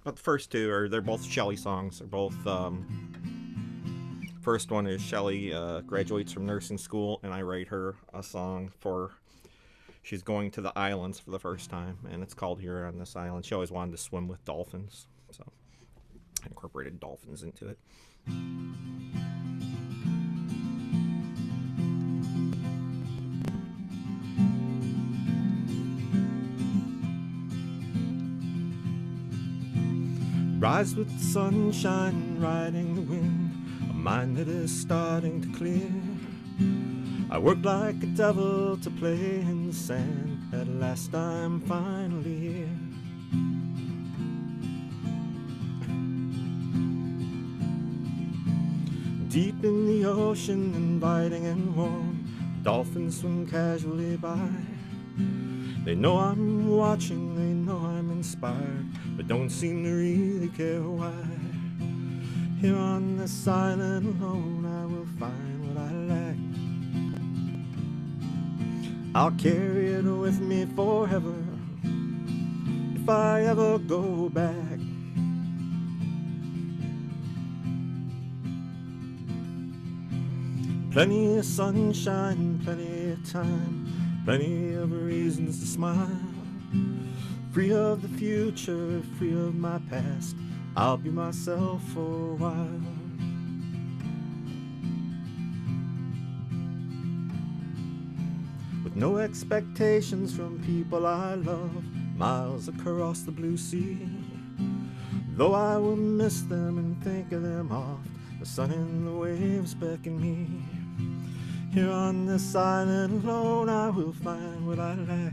But the first two they're both Shelley songs. They're both first one is Shelley graduates from nursing school, and I write her a song for she's going to the islands for the first time, and it's called Here on This Island. She always wanted to swim with dolphins, so I incorporated dolphins into it. Rise with the sunshine, riding the wind, a mind that is starting to clear. I worked like a devil to play in the sand. At last I'm finally here. Deep in the ocean, inviting and warm, dolphins swim casually by. They know I'm watching, they know I'm inspired, but don't seem to really care why. Here on this island alone, I will find what I lack. I'll carry it with me forever if I ever go back. Plenty of sunshine, plenty of time, plenty of reasons to smile. Free of the future, free of my past, I'll be myself for a while. With no expectations from people I love, miles across the blue sea. Though I will miss them and think of them oft, the sun and the waves beckon me. Here on this island alone, I will find what I lack.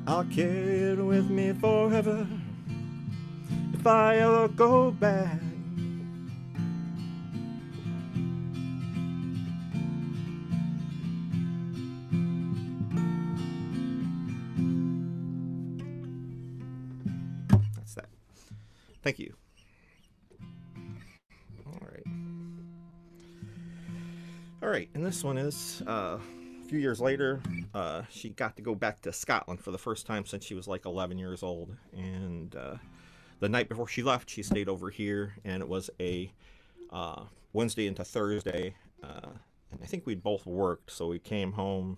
I'll carry it with me forever if I ever go back. That's that. Thank you. All right, and this one is a few years later. She got to go back to Scotland for the first time since she was like 11 years old. And the night before she left, she stayed over here, and it was a Wednesday into Thursday. And I think we'd both worked, so we came home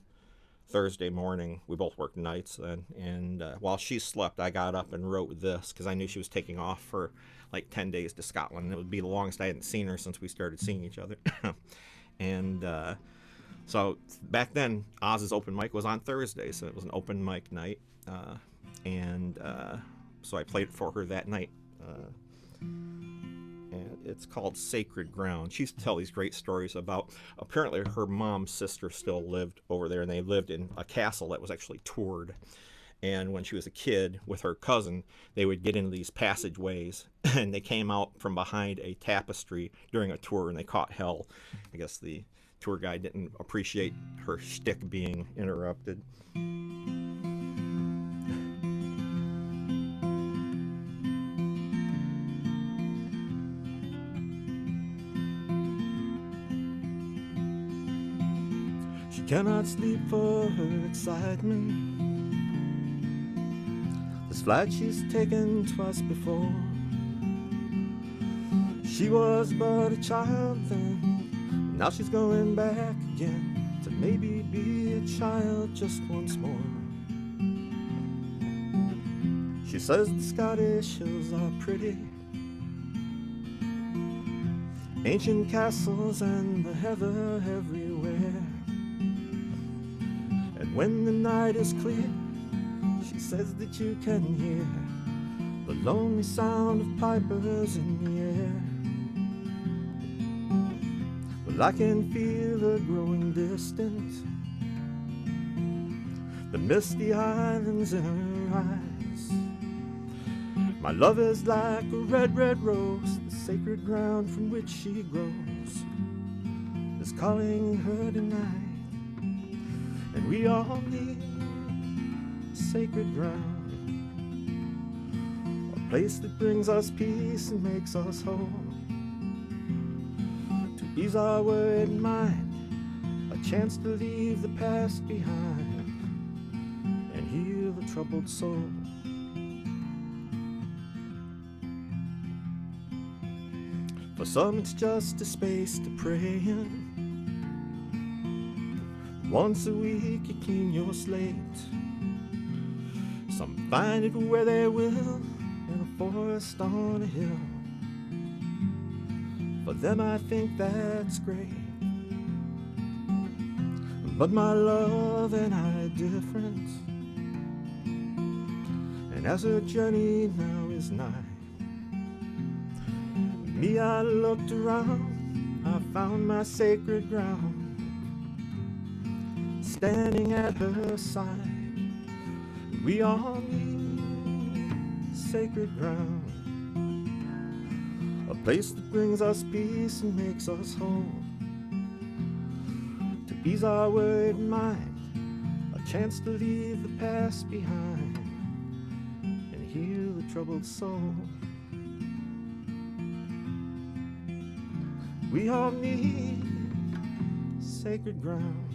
Thursday morning. We both worked nights then. And while she slept, I got up and wrote this because I knew she was taking off for like 10 days to Scotland. It would be the longest I hadn't seen her since we started seeing each other. And so back then, Oz's open mic was on Thursday, so it was an open mic night. And so I played it for her that night. And it's called Sacred Ground. She used to tell these great stories about, apparently her mom's sister still lived over there, and they lived in a castle that was actually toured. And when she was a kid with her cousin, they would get into these passageways, and they came out from behind a tapestry during a tour, and they caught hell. I guess the tour guide didn't appreciate her shtick being interrupted. She cannot sleep for her excitement. This flight she's taken twice before. She was but a child then, now she's going back again to maybe be a child just once more. She says the Scottish hills are pretty, ancient castles and the heather everywhere. And when the night is clear, she says that you can hear the lonely sound of pipers in the air. Well, I can feel the growing distance, the misty islands in her eyes. My love is like a red, red rose, the sacred ground from which she grows is calling her tonight. And we all need sacred ground, a place that brings us peace and makes us whole, to ease our worried mind, a chance to leave the past behind and heal the troubled soul. For some it's just a space to pray in. Once a week you clean your slate. Some find it where they will, in a forest on a hill. For them I think that's great. But my love and I are different. And as her journey now is nigh, me, I looked around, I found my sacred ground, standing at her side. We all need sacred ground, a place that brings us peace and makes us whole, to ease our worried mind, a chance to leave the past behind and heal the troubled soul. We all need sacred ground.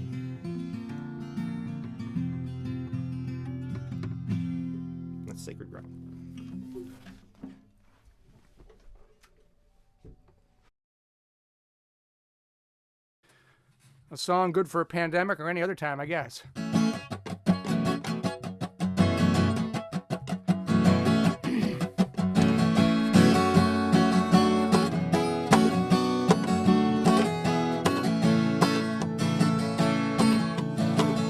That's sacred ground. A song good for a pandemic or any other time, I guess.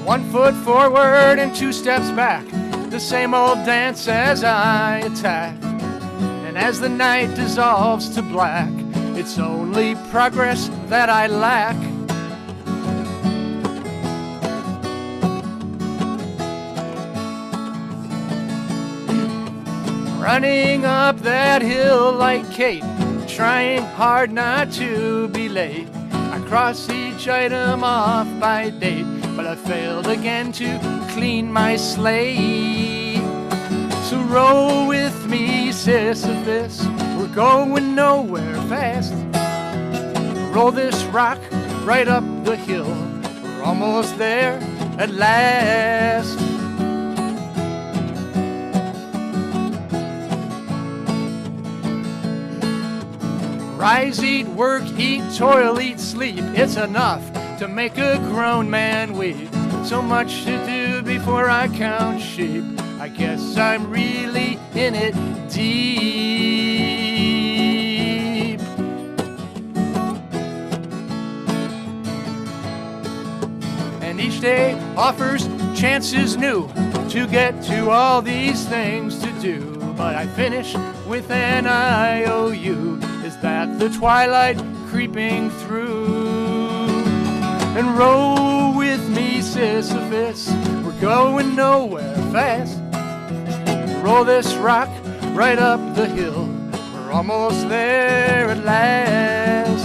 One foot forward and 2 steps back, the same old dance as I attack. And as the night dissolves to black, it's only progress that I lack. Running up that hill like Kate, trying hard not to be late. I cross each item off by date, but I failed again to clean my slate. So roll with me, Sisyphus, we're going nowhere fast. Roll this rock right up the hill, we're almost there at last. Rise, eat, work, eat, toil, eat, sleep. It's enough to make a grown man weep. So much to do before I count sheep. I guess I'm really in it deep. And each day offers chances new to get to all these things to do. But I finish with an IOU. Is that the twilight creeping through? And roll with me, Sisyphus, we're going nowhere fast. Roll this rock right up the hill, we're almost there at last.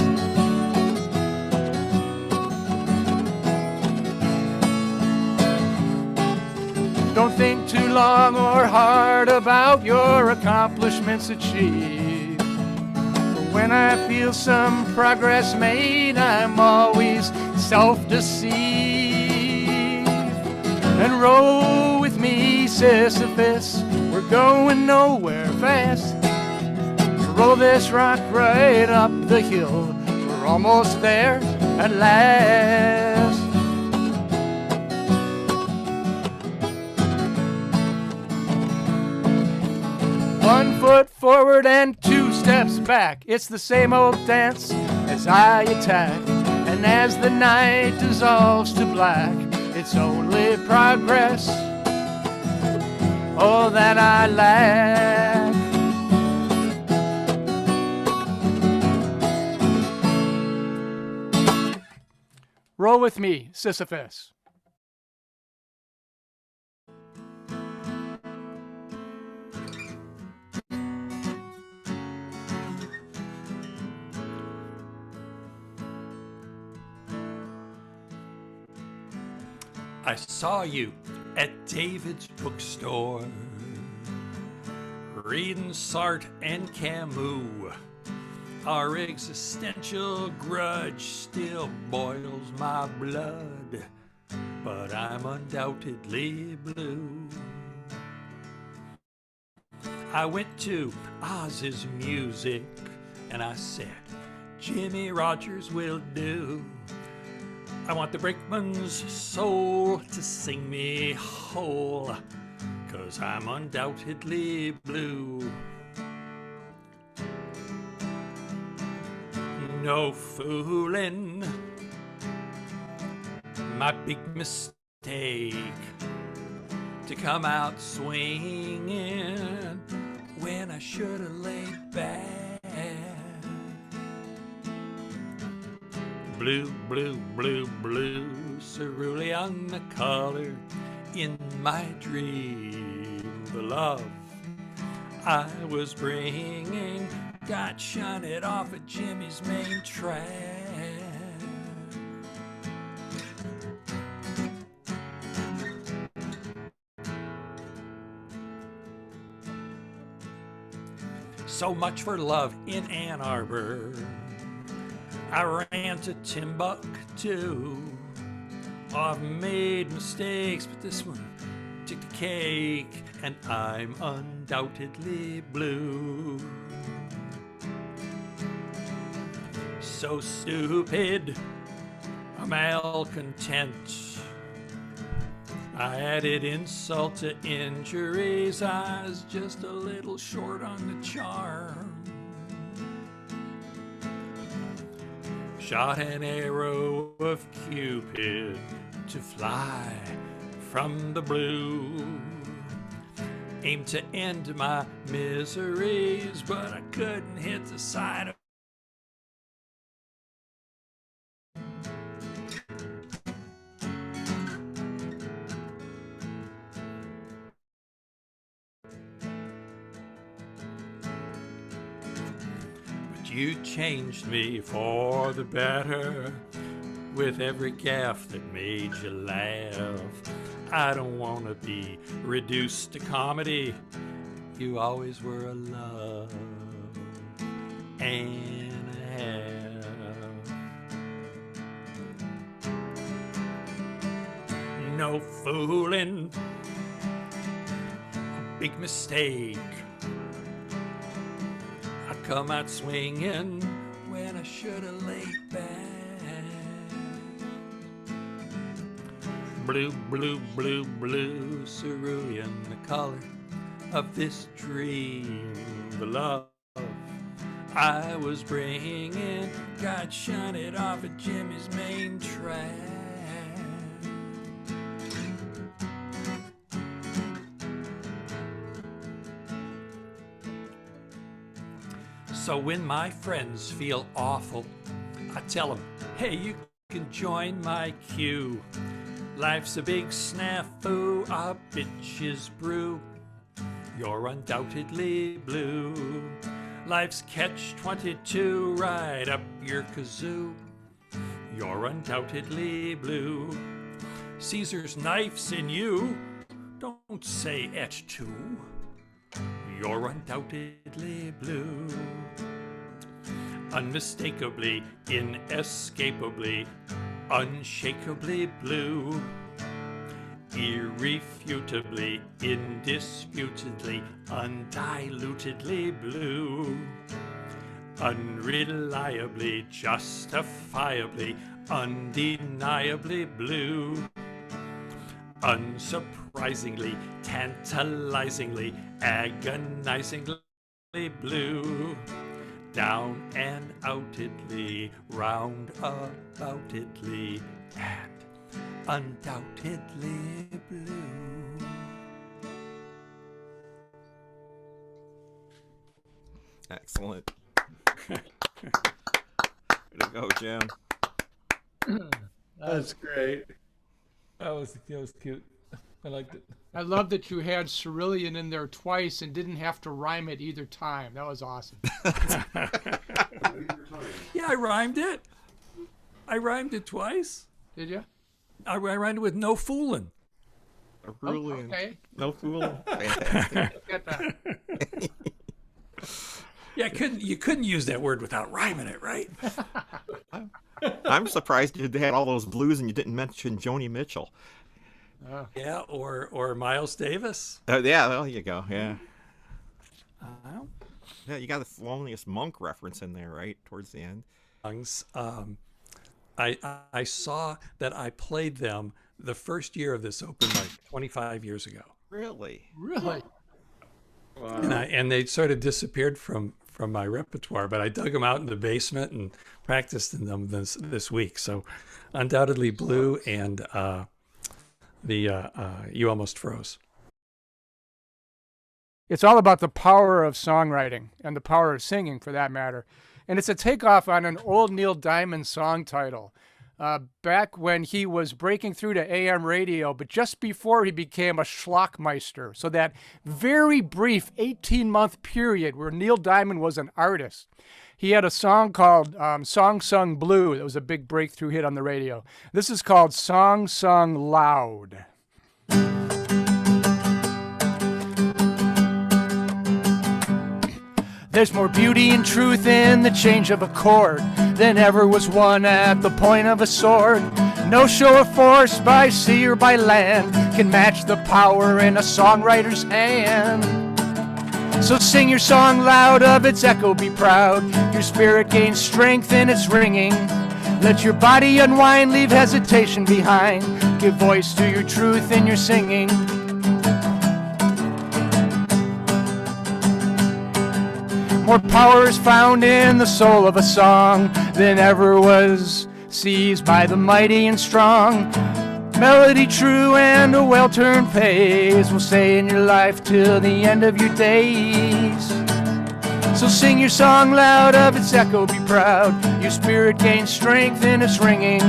Don't think too long or hard about your accomplishments achieved. When I feel some progress made, I'm always self-deceived. And roll with me, Sisyphus, we're going nowhere fast. Roll this rock right up the hill, we're almost there at last. One foot forward and 2 steps back. It's the same old dance as I attack. And as the night dissolves to black, it's only progress, all that I lack. Roll with me, Sisyphus. I saw you at David's bookstore, reading Sartre and Camus. Our existential grudge still boils my blood, but I'm undoubtedly blue. I went to Oz's music and I said, Jimmy Rogers will do. I want the brakeman's soul to sing me whole, 'cause I'm undoubtedly blue. No fooling, my big mistake, to come out swinging when I should have laid back. Blue, blue, blue, blue, cerulean the color in my dream. The love I was bringing got shunted off of Jimmy's main track. So much for love in Ann Arbor. I ran to Timbuktu. Oh, I've made mistakes, but this one took the cake, and I'm undoubtedly blue. So stupid, I'm malcontent. I added insult to injuries, I was just a little short on the charm. Shot an arrow of Cupid to fly from the blue. Aimed to end my miseries, but I couldn't hit the side of You changed me for the better with every gaffe that made you laugh. I don't want to be reduced to comedy. You always were a love and a half. No fooling, a big mistake. Come out swinging when I should have laid back. Blue, blue, blue, blue, cerulean, the color of this dream. The love I was bringing got shunted off of Jimmy's main track. So when my friends feel awful, I tell them, hey, you can join my queue. Life's a big snafu, a bitch's brew. You're undoubtedly blue. Life's catch-22 right up your kazoo. You're undoubtedly blue. Caesar's knife's in you. Don't say et tu. You're undoubtedly blue. Unmistakably, inescapably, unshakably blue. Irrefutably, indisputably, undilutedly blue. Unreliably, justifiably, undeniably blue. Unsurprisingly, tantalizingly, agonizingly blue. Down and outedly, roundaboutedly, and undoubtedly blue. Excellent. Way to go, Jim. That's great. That was cute. I liked it. I love that you had cerulean in there twice and didn't have to rhyme it either time. That was awesome. Yeah, I rhymed it. I rhymed it twice. Did you? I rhymed it with no fooling. Cerulean. Okay. No fooling. Fantastic. Get that. Yeah, you couldn't use that word without rhyming it, right? I'm surprised you had all those blues and you didn't mention Joni Mitchell. Yeah, or Miles Davis. Yeah, well, there you go. Yeah. Uh, Yeah, you got the Loneliest Monk reference in there, right? Towards the end. I saw that I played them the first year of this open mic 25 years ago. Really? Really? And they sort of disappeared from my repertoire, but I dug them out in the basement and practiced in them this week. So undoubtedly Blue and You Almost Froze. It's all about the power of songwriting and the power of singing, for that matter. And it's a takeoff on an old Neil Diamond song title. Back when he was breaking through to AM radio, but just before he became a schlockmeister. So that very brief 18-month period where Neil Diamond was an artist, he had a song called Song Sung Blue that was a big breakthrough hit on the radio. This is called Song Sung Loud. There's more beauty and truth in the change of a chord than ever was won at the point of a sword. No show of force by sea or by land can match the power in a songwriter's hand. So sing your song loud, of its echo be proud. Your spirit gains strength in its ringing. Let your body unwind, leave hesitation behind. Give voice to your truth in your singing. More power is found in the soul of a song than ever was seized by the mighty and strong. Melody true and a well-turned pace will stay in your life till the end of your days. So sing your song loud, of its echo be proud. Your spirit gains strength in its ringing.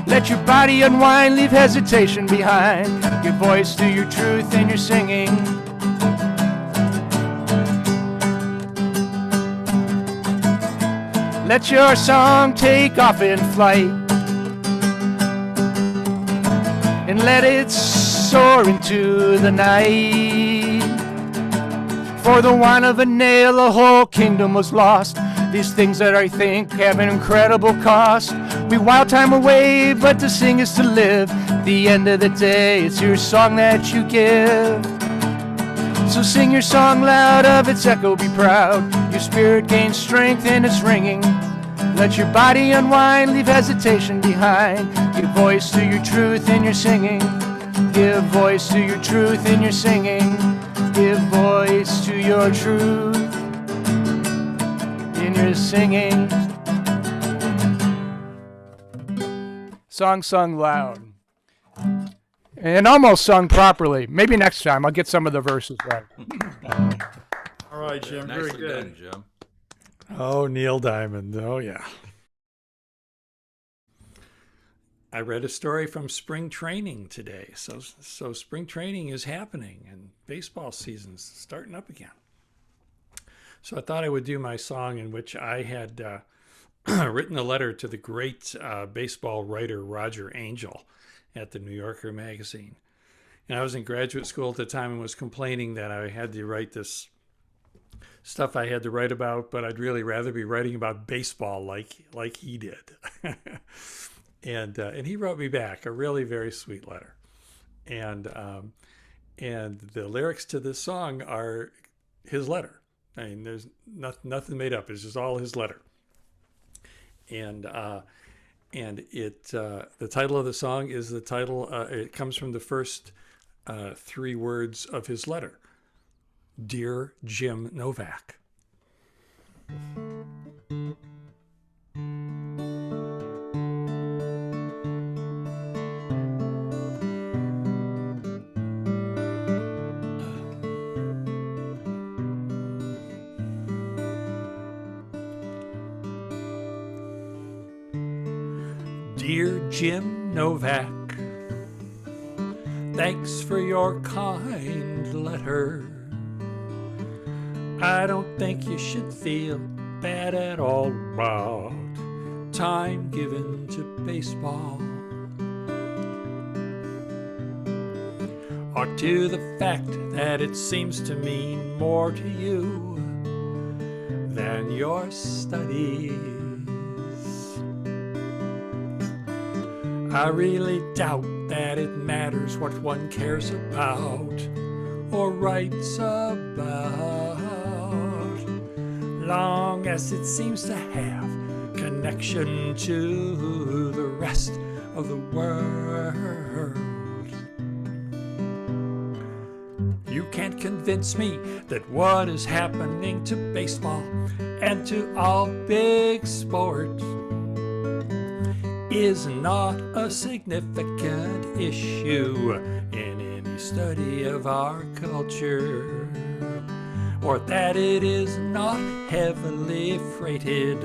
Let your body unwind, leave hesitation behind. Give voice to your truth in your singing. Let your song take off in flight, and let it soar into the night. For the want of a nail, a whole kingdom was lost. These things that I think have an incredible cost. We while time away, but to sing is to live. At the end of the day, it's your song that you give. So sing your song loud, of its echo be proud. Your spirit gains strength in its ringing. Let your body unwind, leave hesitation behind. Give voice to your truth in your singing. Give voice to your truth in your singing. Give voice to your truth in your singing. Song sung loud. And almost sung properly. Maybe next time I'll get some of the verses right. All right, Jim. Very Nicely good. done, Jim. Oh, Neil Diamond. Oh, yeah. I read a story from spring training today. So spring training is happening and baseball season's starting up again. So I thought I would do my song in which I had written a letter to the great baseball writer Roger Angell at the New Yorker magazine. And I was in graduate school at the time and was complaining that I had to write this stuff I had to write about, but I'd really rather be writing about baseball like he did. And he wrote me back a really very sweet letter. And the lyrics to this song are his letter. I mean, there's nothing made up. It's just all his letter. And it the title of the song is the title. It comes from the first 3 words of his letter. Dear Jim Novak. Dear Jim Novak, thanks for your kind letter. I don't think you should feel bad at all about time given to baseball, or to the fact that it seems to mean more to you than your studies. I really doubt that it matters what one cares about or writes about. long as it seems to have connection to the rest of the world. You can't convince me that what is happening to baseball and to all big sports is not a significant issue in any study of our culture, or that it is not heavily freighted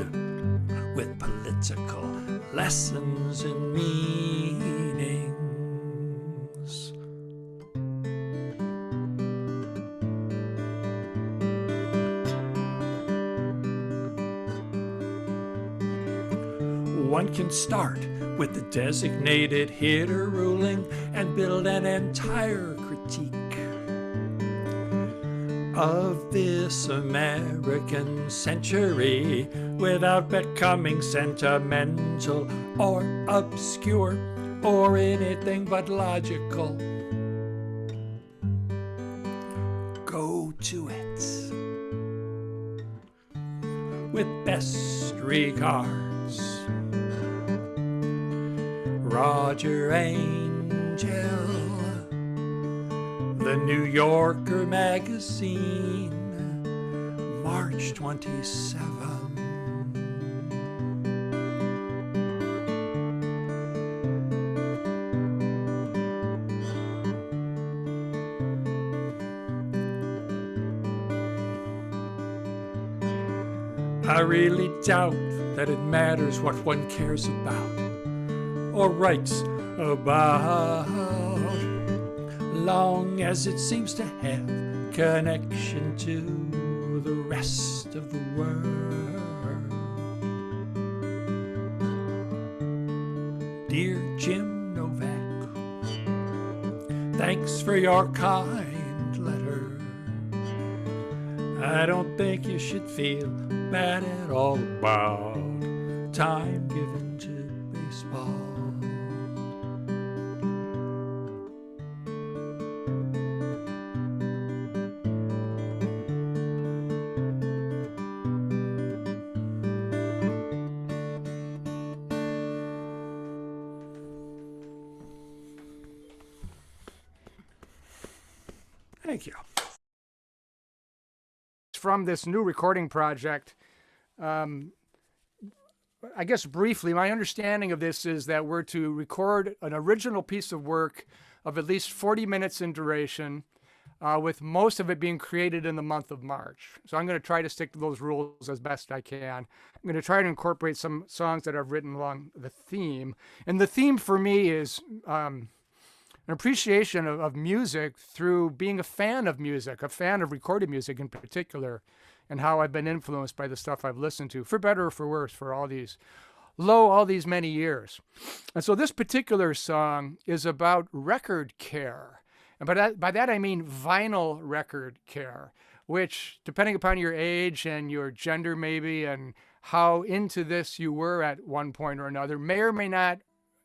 with political lessons and meanings. One can start with the designated hitter ruling and build an entire critique of this American century without becoming sentimental or obscure or anything but logical. Go to it. With best regards, Roger Angel, The New Yorker magazine, March 27. I really doubt that it matters what one cares about or writes about, long as it seems to have connection to the rest of the world. Dear Jim Novak, thanks for your kind letter. I don't think you should feel bad at all about time given to baseball. Thank you. From this new recording project, I guess briefly, my understanding of this is that we're to record an original piece of work of at least 40 minutes in duration, with most of it being created in the month of March. So I'm going to try to stick to those rules as best I can. I'm going to try to incorporate some songs that I've written along the theme. And the theme for me is an appreciation of music through being a fan of music, a fan of recorded music in particular, and how I've been influenced by the stuff I've listened to, for better or for worse, for all these many years. And so this particular song is about record care. And by that I mean vinyl record care, which, depending upon your age and your gender maybe, and how into this you were at one point or another, may or may not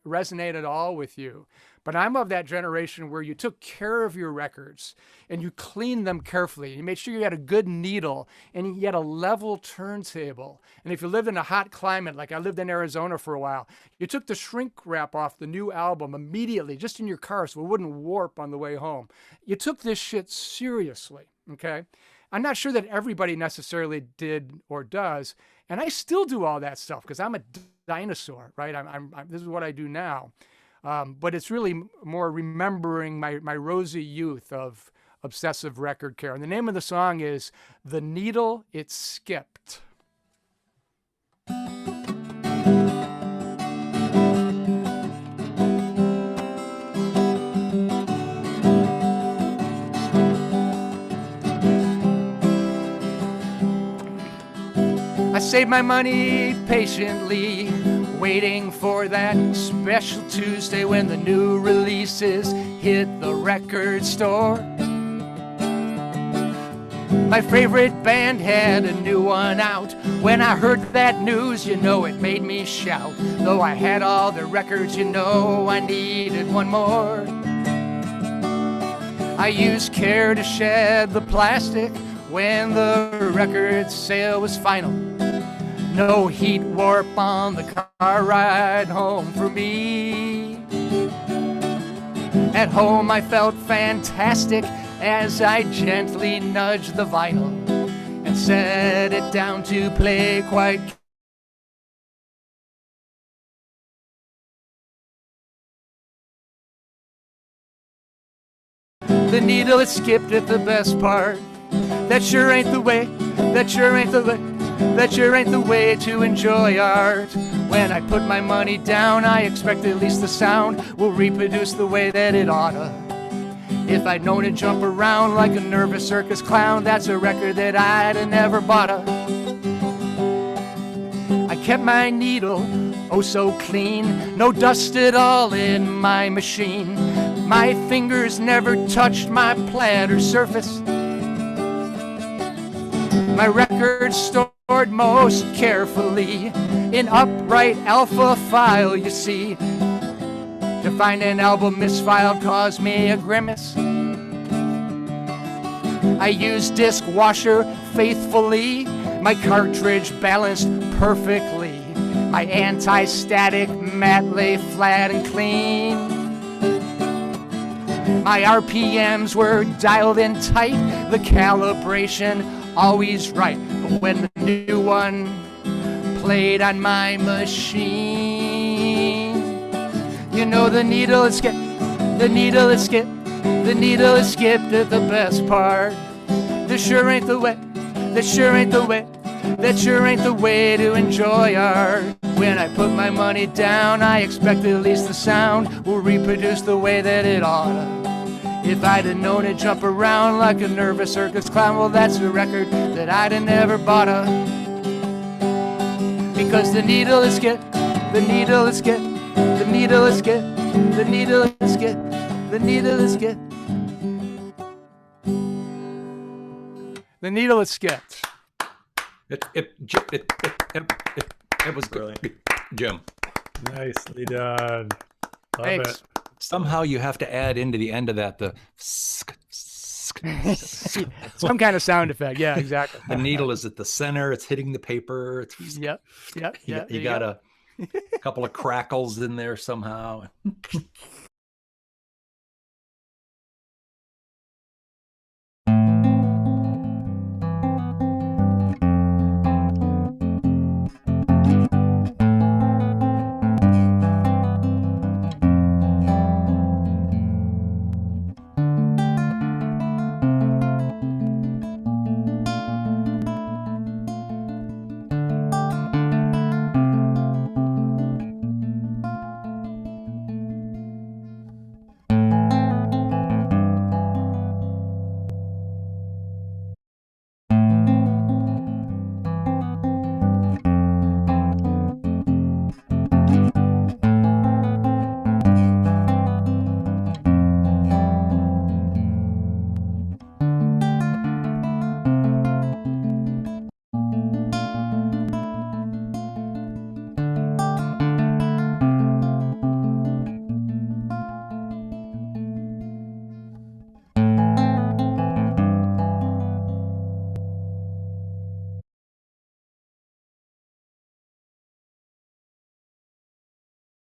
resonate at all with you. But I'm of that generation where you took care of your records and you cleaned them carefully. You made sure you had a good needle and you had a level turntable. And if you lived in a hot climate, like I lived in Arizona for a while, you took the shrink wrap off the new album immediately, just in your car so it wouldn't warp on the way home. You took this shit seriously, okay? I'm not sure that everybody necessarily did or does, and I still do all that stuff because I'm a dinosaur, right? This is what I do now. But it's really more remembering my rosy youth of obsessive record care. And the name of the song is The Needle It Skipped. I saved my money patiently, waiting for that special Tuesday when the new releases hit the record store. My favorite band had a new one out. When I heard that news, you know, it made me shout. Though I had all the records, you know, I needed one more. I used care to shed the plastic when the record sale was final. No heat warp on the car ride home for me. At home I felt fantastic as I gently nudged the vinyl and set it down to play quite. The needle it skipped at the best part. That sure ain't the way, that sure ain't the way, that sure ain't the way to enjoy art. When I put my money down, I expect at least the sound will reproduce the way that it oughta. If I'd known to jump around like a nervous circus clown, that's a record that I'd have never boughta. I kept my needle oh so clean, no dust at all in my machine. My fingers never touched my platter surface. My records stored most carefully in upright alpha file, you see. To find an album misfiled caused me a grimace. I used disc washer faithfully. My cartridge balanced perfectly. My anti-static mat lay flat and clean. My RPMs were dialed in tight, the calibration always right. But when the new one played on my machine, you know the needle is skipped, the needle is skipped, the needle is skipped at the best part. This sure ain't the way, that sure ain't the way, that sure ain't the way to enjoy art. When I put my money down, I expect at least the sound will reproduce the way that it oughta. If I'd have known to jump around like a nervous circus clown, well, that's a record that I'd have never boughta. Because the needle is skipped, the needle is skipped, the needle is skipped, the needle is skipped, the needle is skipped. The needle is skipped. It was Brilliant. good, Jim. Nicely done. Love Thanks. it. Somehow you have to add into the end of that the Some kind of sound effect. Yeah, exactly. the needle is at the center. It's hitting the paper. It's Yep. you got a couple of crackles in there somehow.